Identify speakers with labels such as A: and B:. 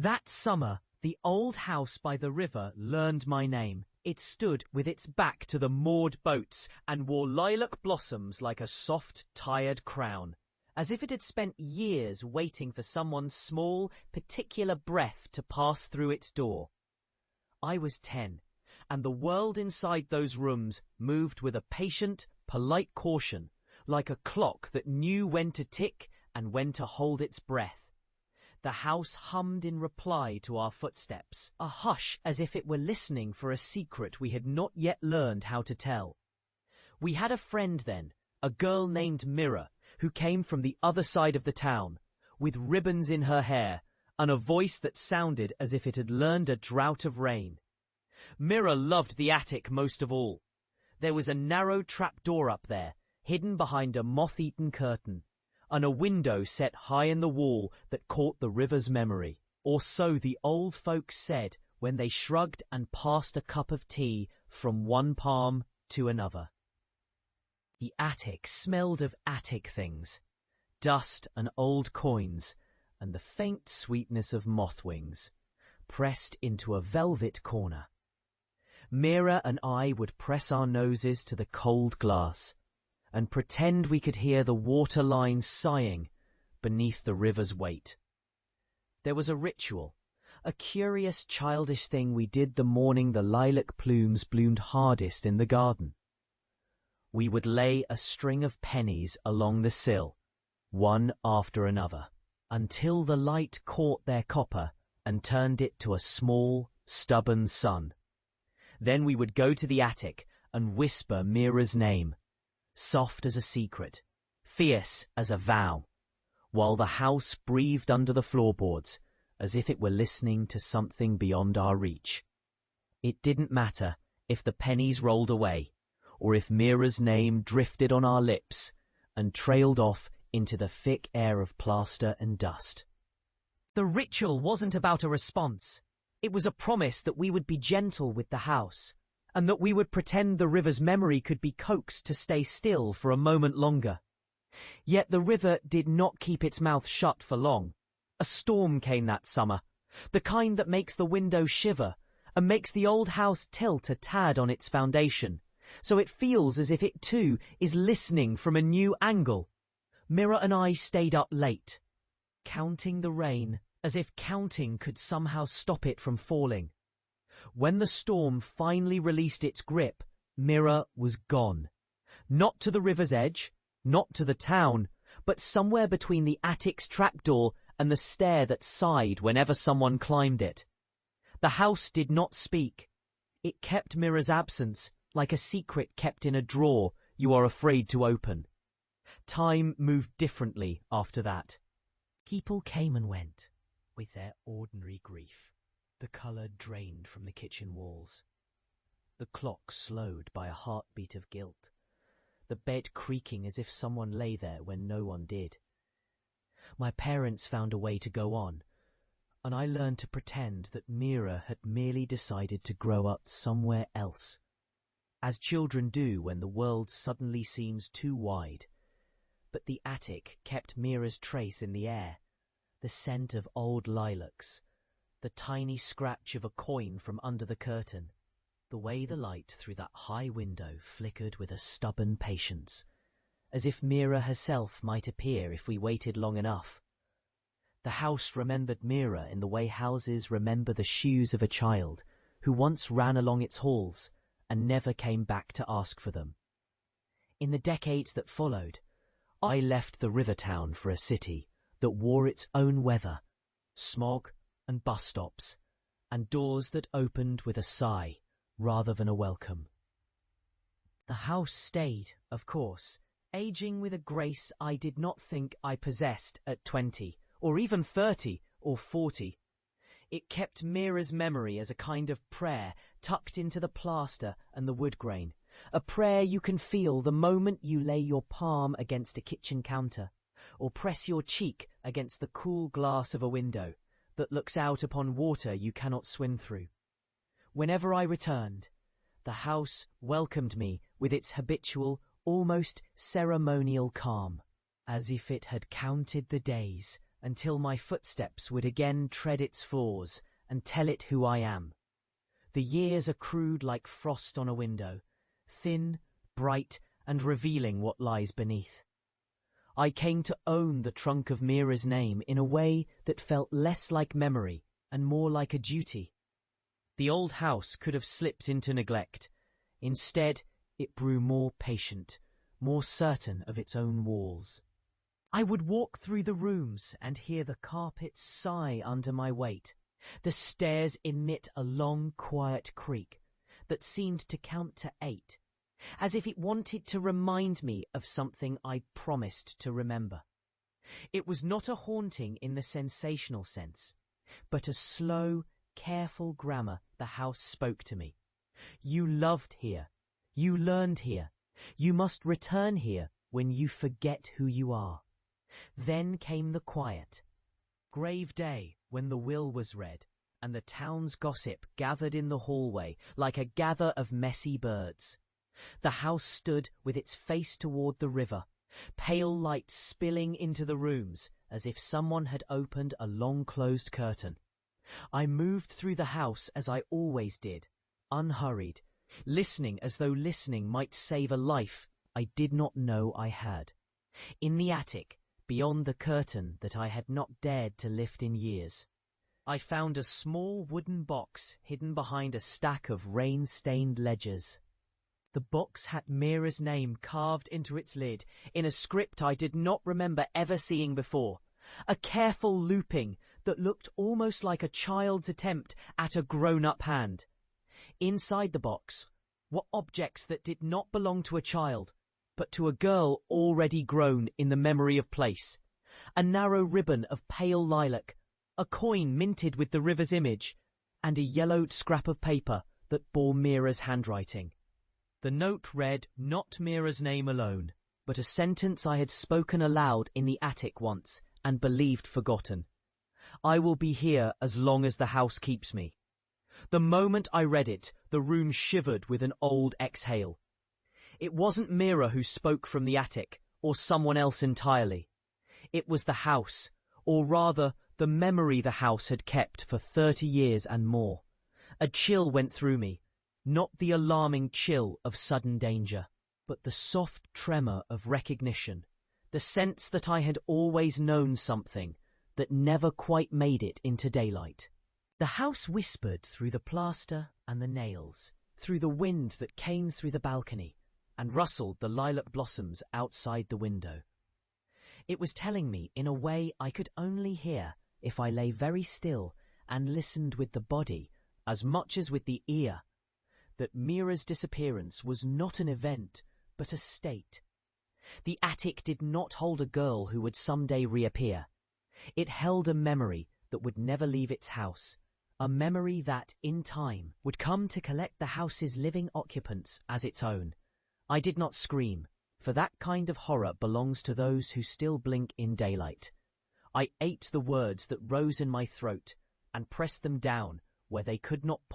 A: That summer, the old house by the river learned my name. It stood with its back to the moored boats and wore lilac blossoms like a soft, tired crown, as if it had spent years waiting for someone's small, particular breath to pass through its door. I was 10, and the world inside those rooms moved with a patient, polite caution, like a clock that knew when to tick and when to hold its breath. The house hummed in reply to our footsteps, a hush as if it were listening for a secret we had not yet learned how to tell. We had a friend then, a girl named Mira, who came from the other side of the town, with ribbons in her hair and a voice that sounded as if it had learned a drought of rain. Mira loved the attic most of all. There was a narrow trapdoor up there, hidden behind a moth-eaten curtain, and a window set high in the wall that caught the river's memory. Or so the old folks said when they shrugged and passed a cup of tea from one palm to another. The attic smelled of attic things, dust and old coins, and the faint sweetness of moth wings, pressed into a velvet corner. Mira and I would press our noses to the cold glass and pretend we could hear the water lines sighing beneath the river's weight. There was a ritual, a curious childish thing we did the morning the lilac plumes bloomed hardest in the garden. We would lay a string of pennies along the sill, one after another, until the light caught their copper and turned it to a small, stubborn sun. Then we would go to the attic and whisper Mira's name, soft as a secret, fierce as a vow, while the house breathed under the floorboards as if it were listening to something beyond our reach. It didn't matter if the pennies rolled away, or if Mira's name drifted on our lips and trailed off into the thick air of plaster and dust. The ritual wasn't about a response. It was a promise that we would be gentle with the house, and that we would pretend the river's memory could be coaxed to stay still for a moment longer. Yet the river did not keep its mouth shut for long. A storm came that summer, the kind that makes the window shiver and makes the old house tilt a tad on its foundation, so it feels as if it too is listening from a new angle. Mira and I stayed up late, counting the rain as if counting could somehow stop it from falling. When the storm finally released its grip, Mira was gone. Not to the river's edge, not to the town, but somewhere between the attic's trapdoor and the stair that sighed whenever someone climbed it. The house did not speak. It kept Mira's absence like a secret kept in a drawer you are afraid to open. Time moved differently after that. People came and went with their ordinary grief. The colour drained from the kitchen walls. The clock slowed by a heartbeat of guilt. The bed creaking as if someone lay there when no one did. My parents found a way to go on, and I learned to pretend that Mira had merely decided to grow up somewhere else, as children do when the world suddenly seems too wide. But the attic kept Mira's trace in the air, the scent of old lilacs, the tiny scratch of a coin from under the curtain, the way the light through that high window flickered with a stubborn patience, as if Mira herself might appear if we waited long enough. The house remembered Mira in the way houses remember the shoes of a child who once ran along its halls and never came back to ask for them. In the decades that followed, I left the river town for a city that wore its own weather, smog and bus stops, and doors that opened with a sigh rather than a welcome. The house stayed, of course, aging with a grace I did not think I possessed at 20, or even 30 or 40. It kept Mira's memory as a kind of prayer tucked into the plaster and the wood grain, a prayer you can feel the moment you lay your palm against a kitchen counter, or press your cheek against the cool glass of a window that looks out upon water you cannot swim through. Whenever I returned, the house welcomed me with its habitual, almost ceremonial calm, as if it had counted the days until my footsteps would again tread its floors and tell it who I am. The years accrued like frost on a window, thin, bright, and revealing what lies beneath. I came to own the trunk of Mira's name in a way that felt less like memory and more like a duty. The old house could have slipped into neglect. Instead, it grew more patient, more certain of its own walls. I would walk through the rooms and hear the carpet sigh under my weight. The stairs emit a long, quiet creak that seemed to count to 8, as if it wanted to remind me of something I promised to remember. It was not a haunting in the sensational sense, but a slow, careful grammar the house spoke to me. You loved here. You learned here. You must return here when you forget who you are. Then came the quiet. Grave day, when the will was read, and the town's gossip gathered in the hallway like a gather of messy birds. The house stood with its face toward the river, pale light spilling into the rooms as if someone had opened a long-closed curtain. I moved through the house as I always did, unhurried, listening as though listening might save a life I did not know I had. In the attic, beyond the curtain that I had not dared to lift in years, I found a small wooden box hidden behind a stack of rain-stained ledgers. The box had Mira's name carved into its lid in a script I did not remember ever seeing before, a careful looping that looked almost like a child's attempt at a grown-up hand. Inside the box were objects that did not belong to a child, but to a girl already grown in the memory of place. A narrow ribbon of pale lilac, a coin minted with the river's image, and a yellowed scrap of paper that bore Mira's handwriting. The note read not Mira's name alone, but a sentence I had spoken aloud in the attic once and believed forgotten. I will be here as long as the house keeps me. The moment I read it, the room shivered with an old exhale. It wasn't Mira who spoke from the attic, or someone else entirely. It was the house, or rather, the memory the house had kept for 30 years and more. A chill went through me, not the alarming chill of sudden danger, but the soft tremor of recognition, the sense that I had always known something that never quite made it into daylight. The house whispered through the plaster and the nails, through the wind that came through the balcony, and rustled the lilac blossoms outside the window. It was telling me in a way I could only hear if I lay very still and listened with the body as much as with the ear, that Mira's disappearance was not an event, but a state. The attic did not hold a girl who would someday reappear. It held a memory that would never leave its house, a memory that, in time, would come to collect the house's living occupants as its own. I did not scream, for that kind of horror belongs to those who still blink in daylight. I ate the words that rose in my throat and pressed them down where they could not poison